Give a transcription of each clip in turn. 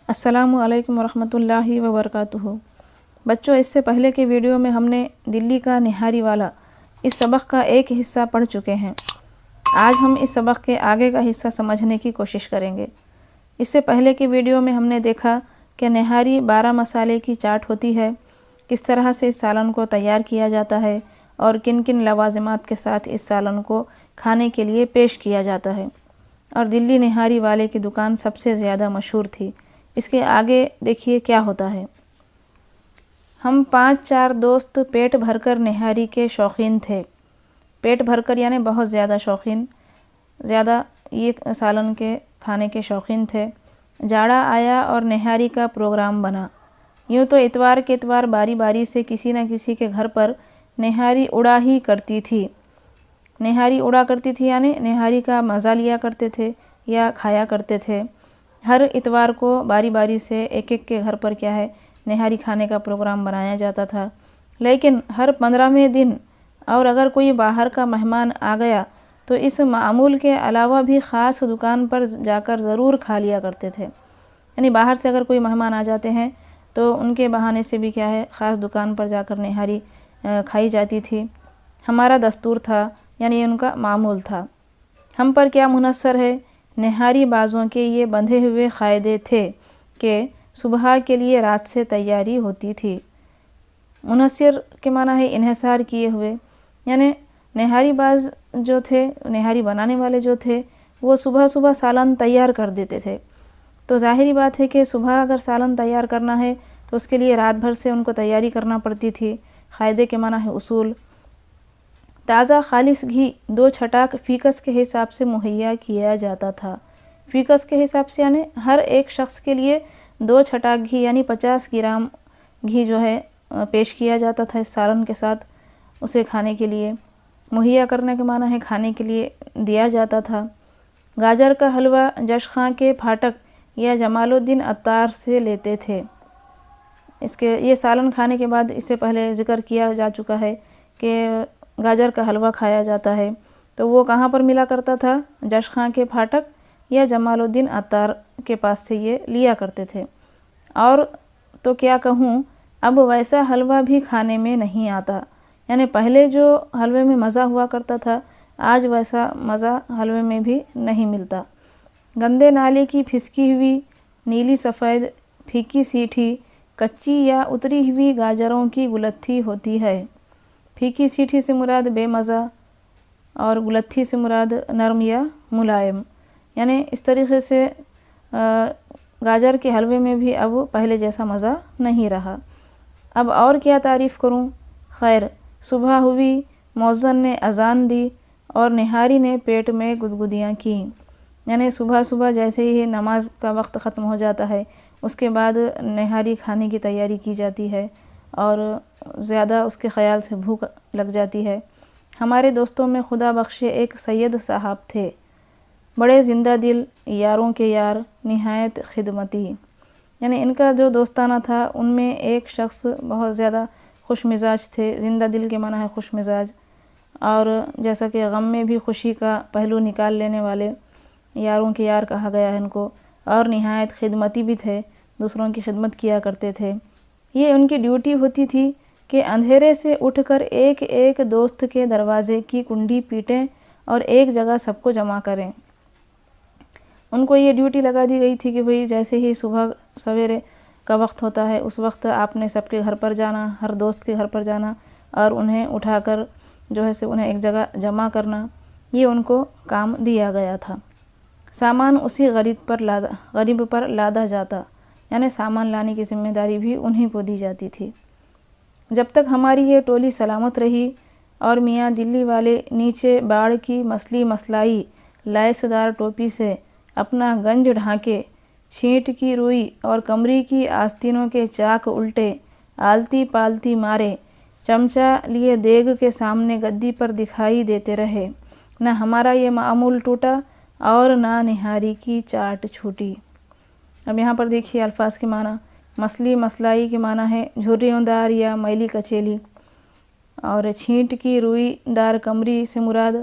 السلام علیکم ورحمۃ اللہ وبرکاتہ۔ بچوں، اس سے پہلے کے ویڈیو میں ہم نے دلی کا نہاری والا اس سبق کا ایک حصہ پڑھ چکے ہیں۔ آج ہم اس سبق کے آگے کا حصہ سمجھنے کی کوشش کریں گے۔ اس سے پہلے کے ویڈیو میں ہم نے دیکھا کہ نہاری 12 مسالے کی چاٹ ہوتی ہے، کس طرح سے اس سالن کو تیار کیا جاتا ہے اور کن کن لوازمات کے ساتھ اس سالن کو کھانے کے لیے پیش کیا جاتا ہے، اور دلی نہاری والے کی دکان سب سے زیادہ مشہور تھی۔ اس کے آگے دیکھیے کیا ہوتا ہے۔ ہم 5-4 دوست پیٹ بھر کر نہاری کے شوقین تھے۔ پیٹ بھر کر یعنی بہت زیادہ شوقین، زیادہ یہ سالن کے کھانے کے شوقین تھے۔ جاڑا آیا اور نہاری کا پروگرام بنا۔ یوں تو اتوار کے اتوار باری باری سے کسی نہ کسی کے گھر پر نہاری اڑا ہی کرتی تھی۔ نہاری اڑا کرتی تھی یعنی نہاری کا مزہ لیا کرتے تھے یا کھایا کرتے تھے۔ ہر اتوار کو باری باری سے ایک ایک کے گھر پر کیا ہے نہاری کھانے کا پروگرام بنایا جاتا تھا۔ لیکن ہر 15ویں دن اور اگر کوئی باہر کا مہمان آ گیا تو اس معمول کے علاوہ بھی خاص دکان پر جا کر ضرور کھا لیا کرتے تھے۔ یعنی باہر سے اگر کوئی مہمان آ جاتے ہیں تو ان کے بہانے سے بھی کیا ہے خاص دکان پر جا کر نہاری کھائی جاتی تھی۔ ہمارا دستور تھا، یعنی ان کا معمول تھا۔ ہم پر کیا منحصر ہے؟ نہاری بازوں کے یہ بندھے ہوئے قاعدے تھے کہ صبح کے لیے رات سے تیاری ہوتی تھی۔ منحصر کے معنی ہے انحصار کیے ہوئے، یعنی نہاری باز جو تھے، نہاری بنانے والے جو تھے، وہ صبح صبح سالن تیار کر دیتے تھے۔ تو ظاہری بات ہے کہ صبح اگر سالن تیار کرنا ہے تو اس کے لیے رات بھر سے ان کو تیاری کرنا پڑتی تھی۔ قاعدے کے معنی ہے اصول۔ تازہ خالص گھی 2 چھٹاک فیکس کے حساب سے مہیا کیا جاتا تھا۔ فیکس کے حساب سے یعنی ہر ایک شخص کے لیے 2 چھٹاک گھی یعنی 50 گرام گھی جو ہے پیش کیا جاتا تھا اس سالن کے ساتھ اسے کھانے کے لیے۔ مہیا کرنے کے معنی ہے کھانے کے لیے دیا جاتا تھا۔ گاجر کا حلوہ جش خاں کے پھاٹک یا جمال الدین عطار سے لیتے تھے۔ یہ سالن کھانے کے بعد اس سے پہلے ذکر کیا جا چکا ہے کہ گاجر کا حلوہ کھایا جاتا ہے، تو وہ کہاں پر ملا کرتا تھا؟ جش خاں کے پھاٹک یا جمال الدین عطار کے پاس سے یہ لیا کرتے تھے۔ اور تو کیا کہوں، اب ویسا حلوہ بھی کھانے میں نہیں آتا، یعنی پہلے جو حلوے میں مزہ ہوا کرتا تھا آج ویسا مزہ حلوے میں بھی نہیں ملتا۔ گندے نالے کی پھسکی ہوئی نیلی سفید پھیکی سیٹھی کچی یا اتری ہوئی گاجروں کی گلتھی ہوتی ہے۔ پھیکی سیٹھی سے مراد بے مزہ اور گلتھی سے مراد نرم یا ملائم، یعنی اس طریقے سے گاجر کے حلوے میں بھی اب پہلے جیسا مزہ نہیں رہا۔ اب اور کیا تعریف کروں؟ خیر، صبح ہوئی، مؤذن نے اذان دی اور نہاری نے پیٹ میں گدگدیاں کیں۔ یعنی صبح صبح جیسے ہی نماز کا وقت ختم ہو جاتا ہے اس کے بعد نہاری کھانے کی تیاری کی جاتی ہے اور زیادہ اس کے خیال سے بھوک لگ جاتی ہے۔ ہمارے دوستوں میں خدا بخشے ایک سید صاحب تھے، بڑے زندہ دل، یاروں کے یار، نہایت خدمتی۔ یعنی ان کا جو دوستانہ تھا ان میں ایک شخص بہت زیادہ خوش مزاج تھے۔ زندہ دل کے معنی ہے خوش مزاج، اور جیسا کہ غم میں بھی خوشی کا پہلو نکال لینے والے، یاروں کے یار کہا گیا ہے ان کو، اور نہایت خدمتی بھی تھے، دوسروں کی خدمت کیا کرتے تھے۔ یہ ان کی ڈیوٹی ہوتی تھی کہ اندھیرے سے اٹھ کر ایک ایک دوست کے دروازے کی کنڈی پیٹیں اور ایک جگہ سب کو جمع کریں۔ ان کو یہ ڈیوٹی لگا دی گئی تھی کہ بھئی جیسے ہی صبح سویرے کا وقت ہوتا ہے اس وقت آپ نے سب کے گھر پر جانا، ہر دوست کے گھر پر جانا اور انہیں اٹھا کر جو ہے انہیں ایک جگہ جمع کرنا، یہ ان کو کام دیا گیا تھا۔ سامان اسی غریب پر لادا جاتا، یعنی سامان لانے کی ذمہ داری بھی انہی کو دی جاتی تھی۔ جب تک ہماری یہ ٹولی سلامت رہی اور میاں دلی والے نیچے باڑ کی مسلی مسلائی لیس دار ٹوپی سے اپنا گنج ڈھانکے، چھینٹ کی روئی اور کمری کی آستینوں کے چاک الٹے آلتی پالتی مارے، چمچہ لیے دیگ کے سامنے گدی پر دکھائی دیتے رہے، نہ ہمارا یہ معمول ٹوٹا اور نہ نہاری کی چاٹ چھوٹی۔ اب یہاں پر دیکھیے الفاظ کے معنی۔ مسلی مسلائی کے معنی ہے جھریوں دار یا میلی کچیلی، اور چھینٹ کی روئی دار کمری سے مراد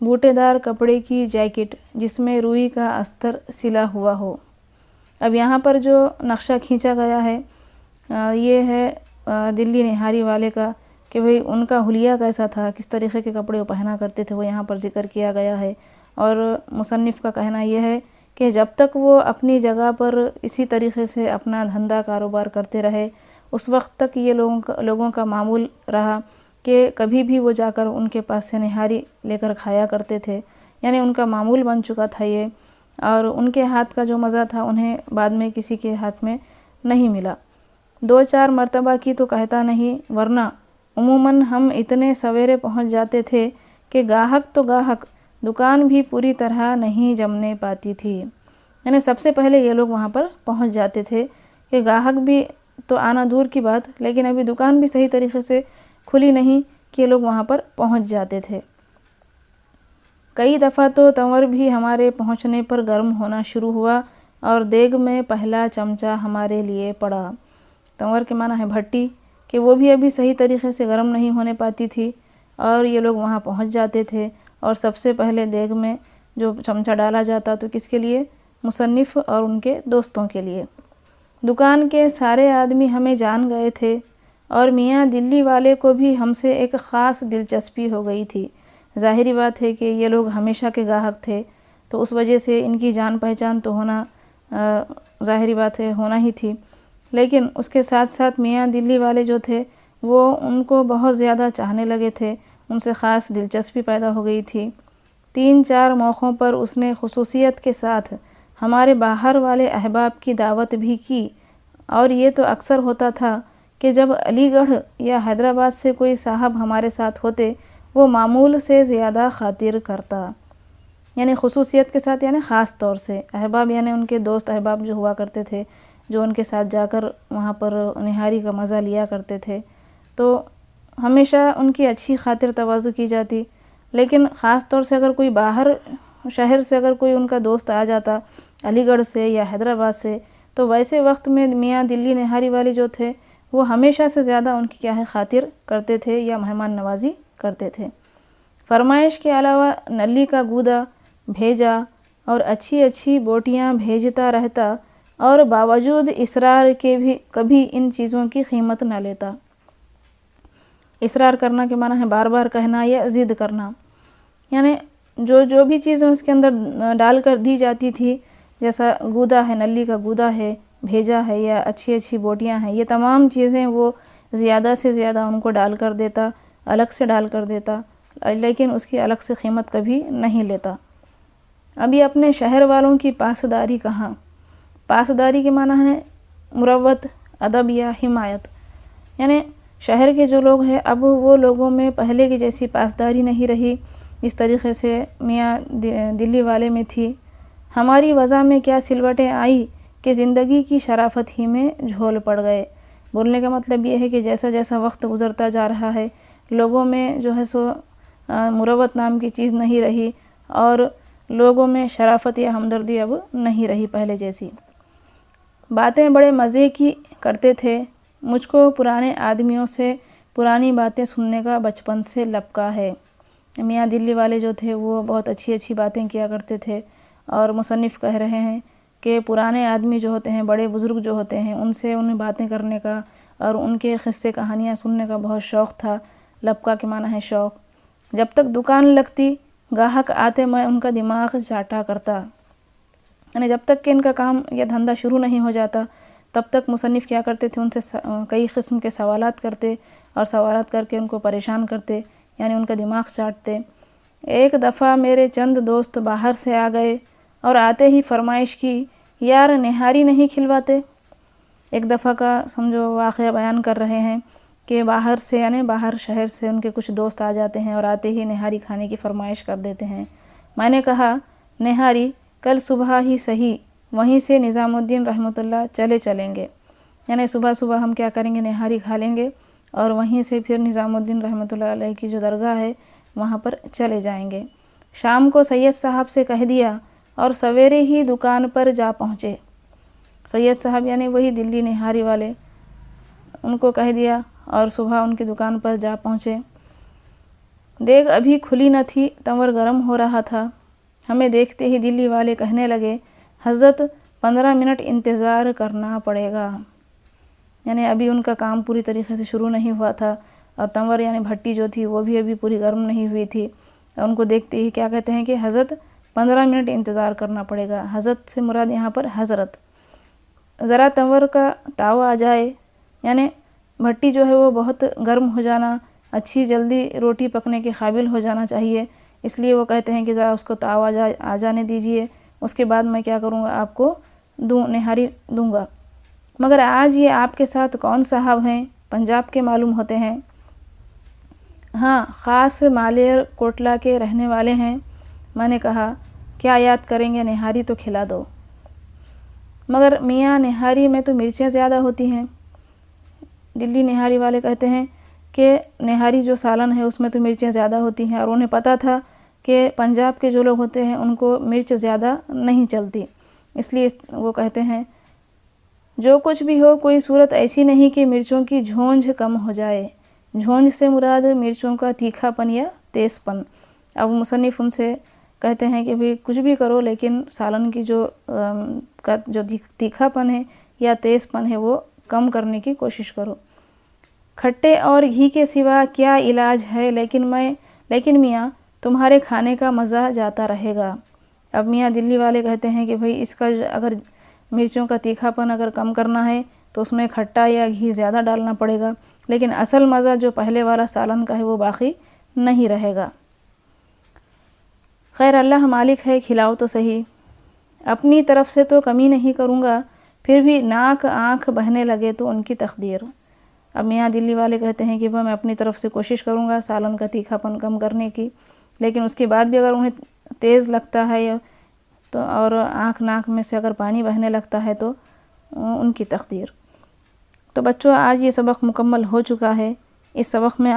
بوٹے دار کپڑے کی جیکٹ جس میں روئی کا استر سلا ہوا ہو۔ اب یہاں پر جو نقشہ کھینچا گیا ہے یہ ہے دلی نہاری والے کا کہ بھئی ان کا حلیہ کیسا تھا، کس طریقے کے کپڑے وہ پہنا کرتے تھے، وہ یہاں پر ذکر کیا گیا ہے۔ اور مصنف کا کہنا یہ ہے کہ جب تک وہ اپنی جگہ پر اسی طریقے سے اپنا دھندا کاروبار کرتے رہے، اس وقت تک یہ لوگوں کا معمول رہا کہ کبھی بھی وہ جا کر ان کے پاس سے نہاری لے کر کھایا کرتے تھے، یعنی ان کا معمول بن چکا تھا یہ، اور ان کے ہاتھ کا جو مزہ تھا انہیں بعد میں کسی کے ہاتھ میں نہیں ملا۔ 2-4 مرتبہ کی تو کہتا نہیں، ورنہ عموماً ہم اتنے سویرے پہنچ جاتے تھے کہ گاہک تو گاہک، دکان بھی پوری طرح نہیں جمنے پاتی تھی۔ یعنی سب سے پہلے یہ لوگ وہاں پر پہنچ جاتے تھے کہ گاہک بھی تو آنا دور کی بات، لیکن ابھی دکان بھی صحیح طریقے سے کھلی نہیں کہ یہ لوگ وہاں پر پہنچ جاتے تھے۔ کئی دفعہ تو تنور بھی ہمارے پہنچنے پر گرم ہونا شروع ہوا اور دیگ میں پہلا چمچہ ہمارے لیے پڑا۔ تنور کے معنی ہے بھٹی، کہ وہ بھی ابھی صحیح طریقے سے گرم نہیں ہونے پاتی تھی اور یہ لوگ وہاں پہنچ جاتے تھے، اور سب سے پہلے دیگ میں جو چمچہ ڈالا جاتا تو کس کے لیے؟ مصنف اور ان کے دوستوں کے لیے۔ دکان کے سارے آدمی ہمیں جان گئے تھے اور میاں دلی والے کو بھی ہم سے ایک خاص دلچسپی ہو گئی تھی۔ ظاہری بات ہے کہ یہ لوگ ہمیشہ کے گاہک تھے تو اس وجہ سے ان کی جان پہچان تو ہونا ظاہری بات ہے، ہونا ہی تھی، لیکن اس کے ساتھ ساتھ میاں دلی والے جو تھے وہ ان کو بہت زیادہ چاہنے لگے تھے، ان سے خاص دلچسپی پیدا ہو گئی تھی۔ 3-4 موقعوں پر اس نے خصوصیت کے ساتھ ہمارے باہر والے احباب کی دعوت بھی کی، اور یہ تو اکثر ہوتا تھا کہ جب علی گڑھ یا حیدرآباد سے کوئی صاحب ہمارے ساتھ ہوتے وہ معمول سے زیادہ خاطر کرتا۔ یعنی خصوصیت کے ساتھ یعنی خاص طور سے، احباب یعنی ان کے دوست احباب جو ہوا کرتے تھے، جو ان کے ساتھ جا کر وہاں پر نہاری کا مزہ لیا کرتے تھے، تو ہمیشہ ان کی اچھی خاطر تواضع کی جاتی۔ لیکن خاص طور سے اگر کوئی باہر شہر سے اگر کوئی ان کا دوست آ جاتا علی گڑھ سے یا حیدرآباد سے، تو ویسے وقت میں میاں دلی نہاری والے جو تھے وہ ہمیشہ سے زیادہ ان کی کیا ہے خاطر کرتے تھے یا مہمان نوازی کرتے تھے۔ فرمائش کے علاوہ نلی کا گودا بھیجا اور اچھی اچھی بوٹیاں بھیجتا رہتا، اور باوجود اصرار کے بھی کبھی ان چیزوں کی قیمت نہ لیتا۔ اصرار کرنا کے معنی ہے بار بار کہنا یا ضد کرنا، یعنی جو بھی چیزیں اس کے اندر ڈال کر دی جاتی تھی، جیسا گودا ہے، نلی کا گودا ہے، بھیجا ہے، یا اچھی اچھی بوٹیاں ہیں، یہ تمام چیزیں وہ زیادہ سے زیادہ ان کو ڈال کر دیتا، الگ سے ڈال کر دیتا، لیکن اس کی الگ سے قیمت کبھی نہیں لیتا۔ ابھی اپنے شہر والوں کی پاسداری کہاں؟ پاسداری کے معنی ہے مروت، ادب یا حمایت، یعنی شہر کے جو لوگ ہیں اب وہ لوگوں میں پہلے کی جیسی پاسداری نہیں رہی جس طریقے سے میاں دلی والے میں تھی۔ ہماری وضع میں کیا سلوٹیں آئی کہ زندگی کی شرافت ہی میں جھول پڑ گئے۔ بولنے کا مطلب یہ ہے کہ جیسا جیسا وقت گزرتا جا رہا ہے لوگوں میں جو ہے سو مروت نام کی چیز نہیں رہی، اور لوگوں میں شرافت یا ہمدردی اب نہیں رہی پہلے جیسی۔ باتیں بڑے مزے کی کرتے تھے، مجھ کو پرانے آدمیوں سے پرانی باتیں سننے کا بچپن سے لپکا ہے۔ میاں دلی والے جو تھے وہ بہت اچھی اچھی باتیں کیا کرتے تھے، اور مصنف کہہ رہے ہیں کہ پرانے آدمی جو ہوتے ہیں، بڑے بزرگ جو ہوتے ہیں، ان سے انہیں باتیں کرنے کا اور ان کے قصے کہانیاں سننے کا بہت شوق تھا۔ لپکا کے معنی ہے شوق۔ جب تک دکان لگتی گاہک آتے میں ان کا دماغ چاٹا کرتا، یعنی جب تک کہ ان کا کام یا دھندا شروع نہیں ہو جاتا تب تک مصنف کیا کرتے تھے، ان سے کئی قسم کے سوالات کرتے، اور سوالات کر کے ان کو پریشان کرتے، یعنی ان کا دماغ چاٹتے۔ ایک دفعہ میرے چند دوست باہر سے آ گئے اور آتے ہی فرمائش کی، یار نہاری نہیں کھلواتے؟ ایک دفعہ کا سمجھو واقعہ بیان کر رہے ہیں کہ باہر سے یعنی باہر شہر سے ان کے کچھ دوست آ جاتے ہیں اور آتے ہی نہاری کھانے کی فرمائش کر دیتے ہیں۔ میں نے کہا نہاری کل صبح ہی صحیح، وہیں سے نظام الدین رحمۃ اللہ چلیں گے، یعنی صبح صبح ہم کیا کریں گے، نہاری کھا لیں گے اور وہیں سے پھر نظام الدین رحمۃ اللہ علیہ کی جو درگاہ ہے وہاں پر چلے جائیں گے۔ شام کو سید صاحب سے کہہ دیا اور سویرے ہی دکان پر جا پہنچے۔ سید صاحب یعنی وہی دلی نہاری والے، ان کو کہہ دیا اور صبح ان کی دکان پر جا پہنچے۔ دیگ ابھی کھلی نہ تھی، تنور گرم ہو رہا تھا۔ ہمیں دیکھتے ہی دلی والے کہنے لگے، حضرت 15 منٹ انتظار کرنا پڑے گا۔ یعنی ابھی ان کا کام پوری طریقے سے شروع نہیں ہوا تھا، اور تنور یعنی بھٹی جو تھی وہ بھی ابھی پوری گرم نہیں ہوئی تھی۔ ان کو دیکھتے ہی کیا کہتے ہیں کہ حضرت 15 منٹ انتظار کرنا پڑے گا۔ حضرت سے مراد یہاں پر حضرت۔ ذرا تنور کا تاؤ آ جائے، یعنی بھٹی جو ہے وہ بہت گرم ہو جانا، اچھی جلدی روٹی پکنے کے قابل ہو جانا چاہیے، اس لیے وہ کہتے ہیں کہ ذرا اس کو تاؤ آ جانے دیجئے، اس کے بعد میں کیا کروں گا، آپ کو نہاری دوں گا۔ مگر آج یہ آپ کے ساتھ کون صاحب ہیں؟ پنجاب کے معلوم ہوتے ہیں۔ ہاں، خاص مالیر کوٹلہ کے رہنے والے ہیں۔ میں نے کہا کیا یاد کریں گے، نہاری تو کھلا دو۔ مگر میاں نہاری میں تو مرچیں زیادہ ہوتی ہیں۔ دلی نہاری والے کہتے ہیں کہ نہاری جو سالن ہے اس میں تو مرچیں زیادہ ہوتی ہیں، اور انہیں پتہ تھا کہ پنجاب کے جو لوگ ہوتے ہیں ان کو مرچ زیادہ نہیں چلتی، اس لیے وہ کہتے ہیں جو کچھ بھی ہو، کوئی صورت ایسی نہیں کہ مرچوں کی جھونجھ کم ہو جائے۔ جھونجھ سے مراد مرچوں کا تیکھا پن یا تیز پن۔ اب مصنف ان سے کہتے ہیں کہ بھی کچھ بھی کرو، لیکن سالن کی جو تیکھا پن ہے یا تیز پن ہے وہ کم کرنے کی کوشش کرو۔ کھٹے اور گھی کے سوا کیا علاج ہے، لیکن میاں تمہارے کھانے کا مزہ جاتا رہے گا۔ اب میاں دلی والے کہتے ہیں کہ بھئی اس کا اگر مرچوں کا تیکھا پن اگر کم کرنا ہے تو اس میں کھٹا یا گھی زیادہ ڈالنا پڑے گا، لیکن اصل مزہ جو پہلے والا سالن کا ہے وہ باقی نہیں رہے گا۔ خیر اللہ مالک ہے، کھلاؤ تو صحیح۔ اپنی طرف سے تو کمی نہیں کروں گا، پھر بھی ناک آنکھ بہنے لگے تو ان کی تقدیر۔ اب میاں دلی والے کہتے ہیں کہ میں اپنی طرف سے کوشش کروں گا سالن کا تیکھا پن کم کرنے کی، لیکن اس کے بعد بھی اگر انہیں تیز لگتا ہے تو اور آنکھ ناک میں سے اگر پانی بہنے لگتا ہے تو ان کی تقدیر۔ تو بچوں، آج یہ سبق مکمل ہو چکا ہے۔ اس سبق میں